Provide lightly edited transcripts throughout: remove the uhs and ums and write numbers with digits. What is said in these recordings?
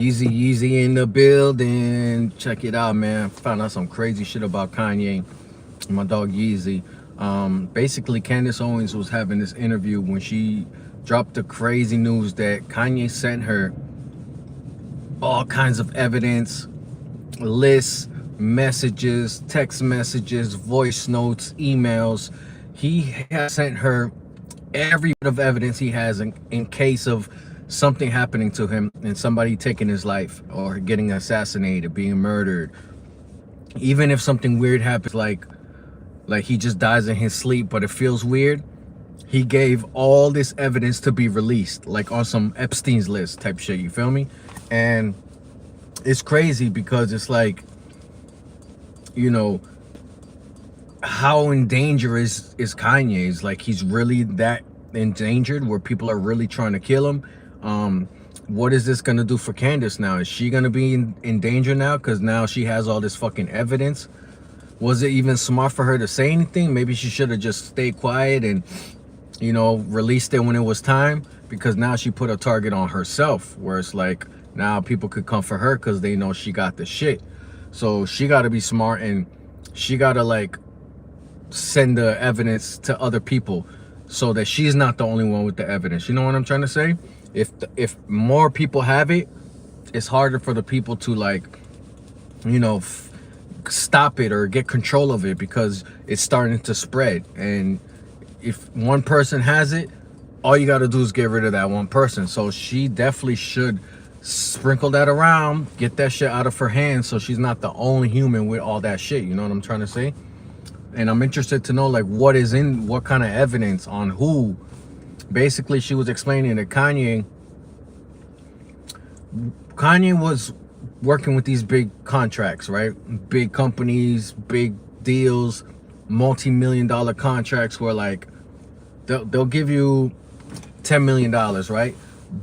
Yeezy in the building. Check it out, man. Found out some crazy shit about Kanye and my dog Yeezy. Basically, Candace Owens was having this interview when she dropped the crazy news that Kanye sent her all kinds of evidence, lists, messages, text messages, voice notes, emails. He has sent her every bit of evidence he has in case of something happening to him and somebody taking his life or getting assassinated, being murdered. Even if something weird happens, like he just dies in his sleep, but it feels weird, he gave all this evidence to be released, like on some Epstein's list type shit, you feel me? And it's crazy because it's like, you know, how in danger is Kanye? Is like he's really that endangered where people are really trying to kill him. What is this gonna do for Candace now? Is she gonna be in danger now because now she has all this fucking evidence? Was it even smart for her to say anything? Maybe she should have just stayed quiet and, you know, released it when it was time, because now she put a target on herself where it's like now people could come for her because they know she got the shit. So she got to be smart and she got to like send the evidence to other people so that she's not the only one with the evidence. You know what I'm trying to say? If more people have it, it's harder for the people to like, you know, stop it or get control of it because it's starting to spread. And if one person has it, all you got to do is get rid of that one person. So she definitely should sprinkle that around, get that shit out of her hands so she's not the only human with all that shit. You know what I'm trying to say? And I'm interested to know like what kind of evidence on who. Basically, she was explaining that Kanye was working with these big contracts, right? Big companies, big deals, multi-million-dollar contracts where like they'll give you $10 million, right?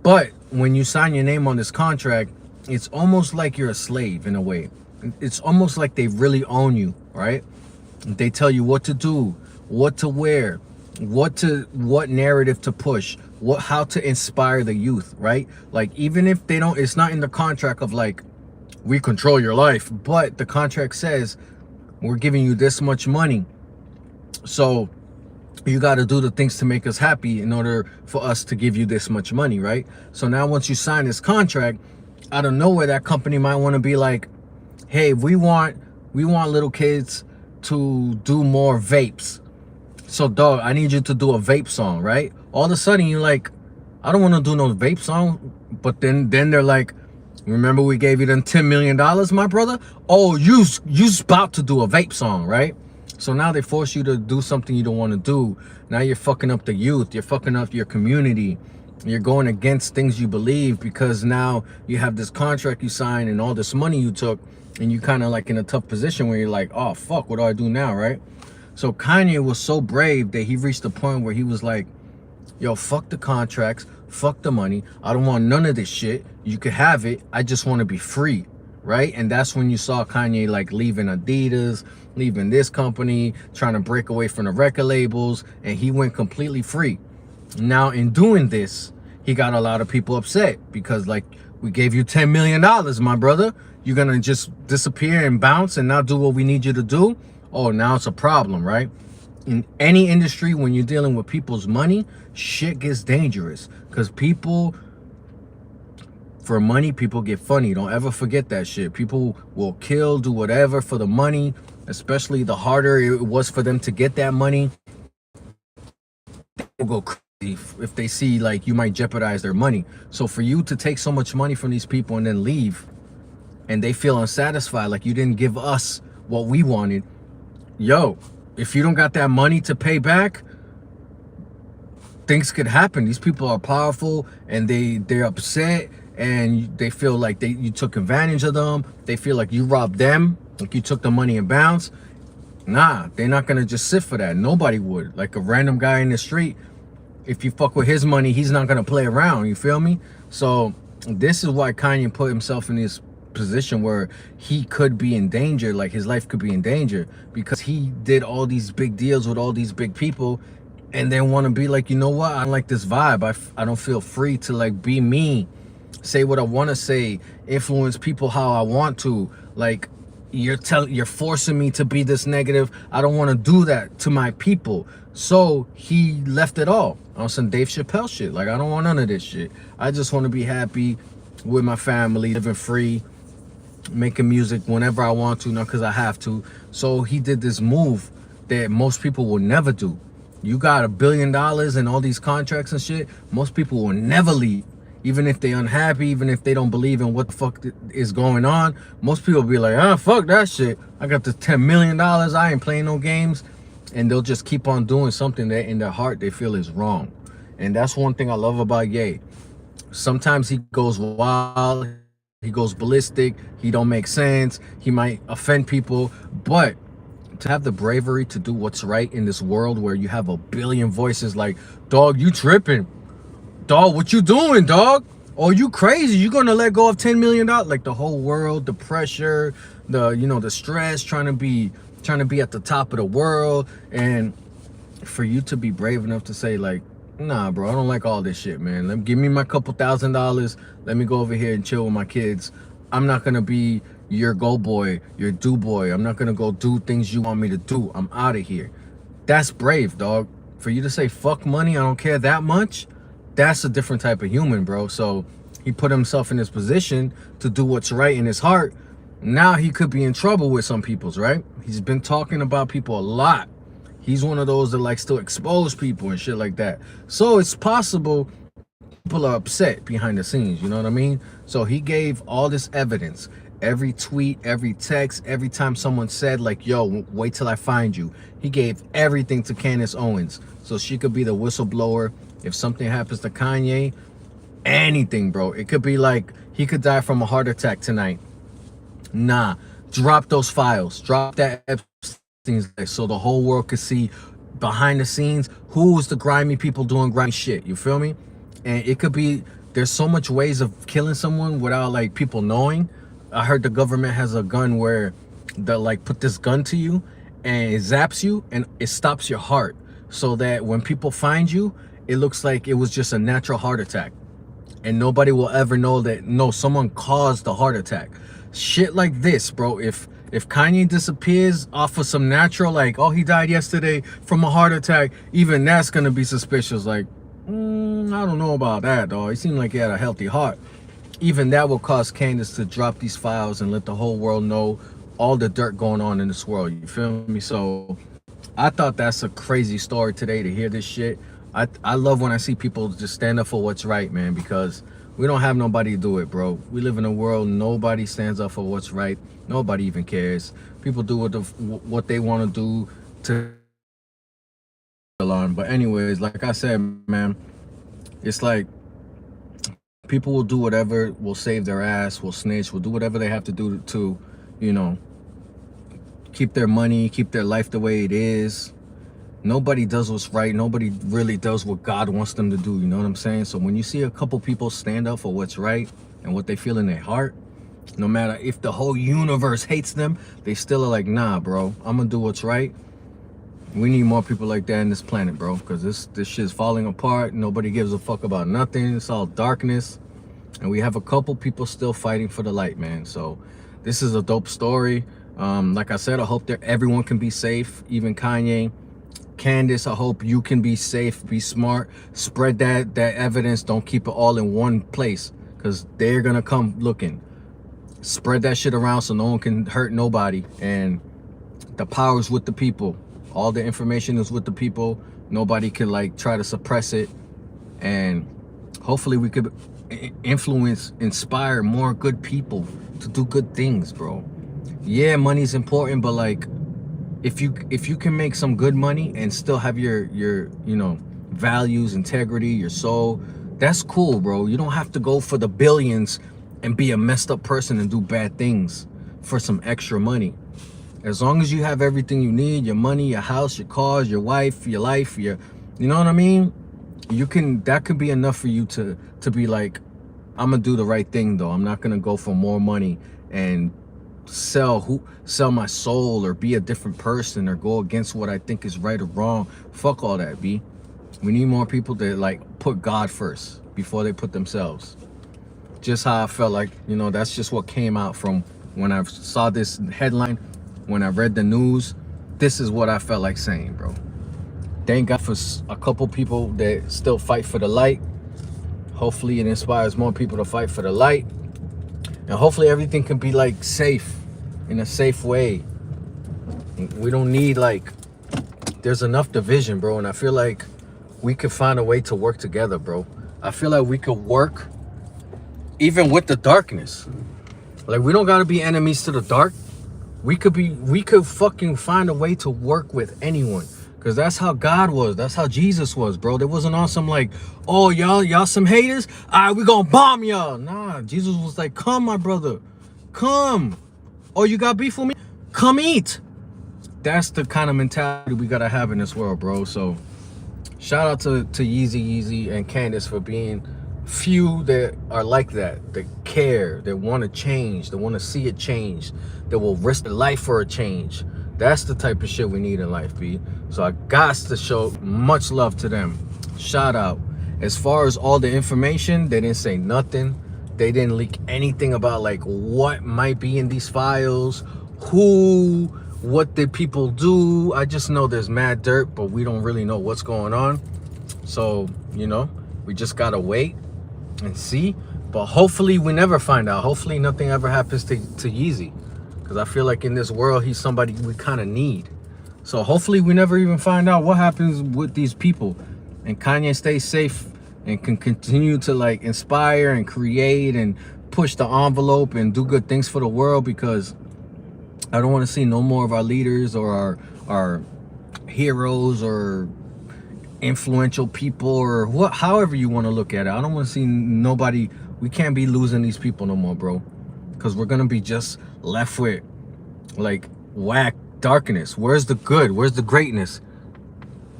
But when you sign your name on this contract, it's almost like you're a slave in a way. It's almost like they really own you, right? They tell you what to do, what to wear, what narrative to push, how to inspire the youth, right? Like even if they don't, it's not in the contract of like we control your life, but the contract says we're giving you this much money, so you got to do the things to make us happy in order for us to give you this much money, right? So now once you sign this contract, out of nowhere that company might want to be like, hey, we want little kids to do more vapes, so dog, I need you to do a vape song, right? All of a sudden you're like, I don't want to do no vape song. But then they're like, remember we gave you them $10 million, my brother? Oh, you about to do a vape song, right? So now they force you to do something you don't want to do. Now you're fucking up the youth, you're fucking up your community, you're going against things you believe because now you have this contract you signed and all this money you took, and you kind of like in a tough position where you're like, oh fuck, what do I do now, right? So Kanye was so brave that he reached the point where he was like, yo, fuck the contracts, fuck the money, I don't want none of this shit, you could have it, I just want to be free, right? And that's when you saw Kanye like leaving Adidas, leaving this company, trying to break away from the record labels, and he went completely free. Now in doing this, he got a lot of people upset because like, we gave you $10 million, my brother, you're gonna just disappear and bounce and not do what we need you to do? Oh, now it's a problem, right? In any industry, when you're dealing with people's money, shit gets dangerous because people, for money, people get funny. Don't ever forget that shit. People will kill, do whatever for the money, especially the harder it was for them to get that money. They'll go crazy if they see like you might jeopardize their money. So for you to take so much money from these people and then leave and they feel unsatisfied, like you didn't give us what we wanted, yo, if you don't got that money to pay back, things could happen. These people are powerful and they're upset and they feel like you took advantage of them. They feel like you robbed them, like you took the money and bounced. Nah, they're not gonna just sit for that. Nobody would. Like a random guy in the street, if you fuck with his money, he's not gonna play around, you feel me? So this is why Kanye put himself in this position where he could be in danger, like his life could be in danger, because he did all these big deals with all these big people and then want to be like, you know what, I don't like this vibe, I don't feel free to like be me say what I want to say, influence people how I want to. Like, you're forcing me to be this negative. I don't want to do that to my people. So he left it all on some Dave Chappelle shit. Like, I don't want none of this shit. I just want to be happy with my family, living free, making music whenever I want to, not because I have to. So he did this move that most people will never do. You got $1 billion and all these contracts and shit. Most people will never leave. Even if they unhappy, even if they don't believe in what the fuck is going on, most people will be like, ah, fuck that shit. I got this $10 million. I ain't playing no games. And they'll just keep on doing something that in their heart they feel is wrong. And that's one thing I love about Ye. Sometimes he goes wild, he goes ballistic, he don't make sense, he might offend people, but to have the bravery to do what's right in this world where you have a billion voices like, dog, you tripping. Dog, what you doing, dog? Oh, you crazy. You gonna let go of $10 million? Like, the whole world, the pressure, the stress, trying to be at the top of the world. And for you to be brave enough to say, like, nah, bro, I don't like all this shit, man. Give me my couple $1,000. Let me go over here and chill with my kids. I'm not gonna be your go boy, your do boy. I'm not gonna go do things you want me to do. I'm out of here. That's brave, dog. For you to say, fuck money, I don't care that much, that's a different type of human, bro. So he put himself in this position to do what's right in his heart. Now he could be in trouble with some people's, right? He's been talking about people a lot. He's one of those that likes to expose people and shit like that. So it's possible people are upset behind the scenes, you know what I mean? So he gave all this evidence. Every tweet, every text, every time someone said, like, yo, wait till I find you. He gave everything to Candace Owens so she could be the whistleblower. If something happens to Kanye, anything, bro. It could be like he could die from a heart attack tonight. Nah, drop those files. Drop that Epstein's list so the whole world could see behind the scenes who's the grimy people doing grimy shit. You feel me? And it could be, there's so much ways of killing someone without like people knowing. I heard the government has a gun where they'll like put this gun to you and it zaps you and it stops your heart so that when people find you, it looks like it was just a natural heart attack. And nobody will ever know that, no, someone caused the heart attack. Shit like this, bro. If Kanye disappears off of some natural, like, oh, he died yesterday from a heart attack, even that's gonna be suspicious. Like, I don't know about that, dog. He seemed like he had a healthy heart. Even that will cause Candace to drop these files and let the whole world know all the dirt going on in this world. You feel me? So I thought that's a crazy story today to hear this shit. I love when I see people just stand up for what's right, man, because we don't have nobody to do it, bro. We live in a world nobody stands up for what's right. Nobody even cares. People do what they want to do to alarm. But anyways, like I said, man, it's like people will do whatever, will save their ass, will snitch, will do whatever they have to do to, you know, keep their money, keep their life the way it is. Nobody does what's right. Nobody really does what God wants them to do. You know what I'm saying? So when you see a couple people stand up for what's right and what they feel in their heart, no matter if the whole universe hates them, they still are like, nah, bro, I'm gonna do what's right. We need more people like that in this planet, bro, because this shit's falling apart. Nobody gives a fuck about nothing. It's all darkness. And we have a couple people still fighting for the light, man. So this is a dope story. Like I said, I hope that everyone can be safe, even Kanye. Candace, I hope you can be safe, be smart, spread that evidence. Don't keep it all in one place because they're gonna come looking. Spread that shit around so no one can hurt nobody. And the power's with the people. All the information is with the people. Nobody can like try to suppress it. And hopefully we could influence, inspire more good people to do good things, bro. Yeah, money's important, but like, if you can make some good money and still have your you know, values, integrity, your soul, that's cool, bro. You don't have to go for the billions and be a messed up person and do bad things for some extra money. As long as you have everything you need, your money, your house, your cars, your wife, your life, you know what I mean? That could be enough for you to be like, I'm gonna do the right thing though. I'm not gonna go for more money and sell my soul or be a different person or go against what I think is right or wrong. Fuck all that, B. We need more people that like put God first before they put themselves. just how I felt like, you know, that's just what came out from when I saw this headline, when I read the news. This is what I felt like saying, bro. Thank God for a couple people that still fight for the light. Hopefully it inspires more people to fight for the light. And hopefully everything can be like safe, in a safe way. We don't need like, there's enough division, bro. And I feel like we could find a way to work together, bro. I feel like we could work even with the darkness. Like, we don't gotta be enemies to the dark. We could fucking find a way to work with anyone. Cause that's how God was. That's how Jesus was, bro. There wasn't on some like, oh, y'all some haters? All right, we gonna bomb y'all. Nah, Jesus was like, come, my brother. Come. Oh, you got beef with me? Come eat. That's the kind of mentality we gotta have in this world, bro. So shout out to Yeezy and Candace for being few that are like that care, that want to change, that want to see it change, that will risk their life for a change. That's the type of shit we need in life, B. So I got to show much love to them. Shout out. As far as all the information, they didn't say nothing. They didn't leak anything about like what might be in these files, what did people do. I just know there's mad dirt, but we don't really know what's going on. So, you know, we just gotta wait and see. But hopefully we never find out. Hopefully nothing ever happens to Yeezy. Because I feel like in this world, he's somebody we kind of need. So hopefully we never even find out what happens with these people. And Kanye stays safe and can continue to like inspire and create and push the envelope and do good things for the world. Because I don't want to see no more of our leaders or our heroes or influential people or however you want to look at it. I don't want to see nobody. We can't be losing these people no more, bro. Because we're going to be just left with like whack darkness. Where's the good? Where's the greatness?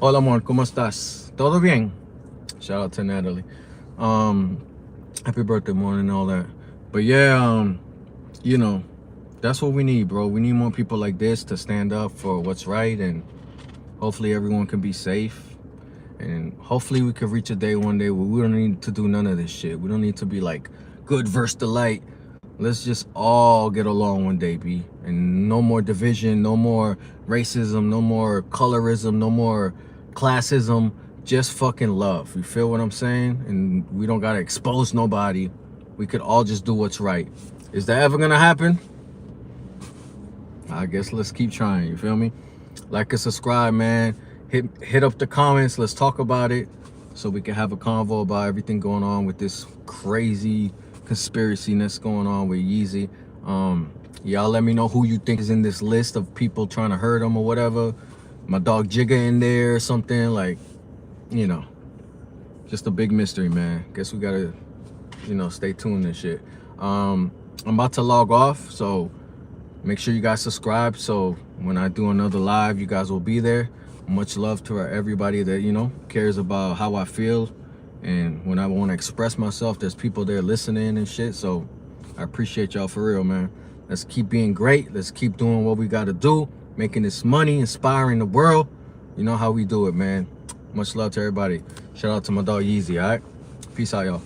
Hola, amor, ¿cómo estás? ¿Todo bien? Shout out to Natalie. Happy birthday morning and all that. But yeah, you know, that's what we need, bro. We need more people like this to stand up for what's right, and hopefully everyone can be safe. And hopefully we could reach a day one day where we don't need to do none of this shit. We don't need to be like good versus the light. Let's just all get along one day, B. And no more division, no more racism, no more colorism, no more classism. Just fucking love. You feel what I'm saying? And we don't gotta expose nobody. We could all just do what's right. Is that ever gonna happen? I guess let's keep trying. You feel me? Like and subscribe, man. Hit up the comments. Let's talk about it so we can have a convo about everything going on with this crazy conspiracy that's going on with Yeezy. Y'all let me know who you think is in this list of people trying to hurt him or whatever. My dog Jigga in there or something, like, you know, just a big mystery, man. Guess we gotta, you know, stay tuned and shit. I'm about to log off, so make sure you guys subscribe so when I do another live, you guys will be there. Much love to everybody that, you know, cares about how I feel. And when I want to express myself, there's people there listening and shit. So I appreciate y'all for real, man. Let's keep being great. Let's keep doing what we got to do. Making this money, inspiring the world. You know how we do it, man. Much love to everybody. Shout out to my dog Yeezy, all right? Peace out, y'all.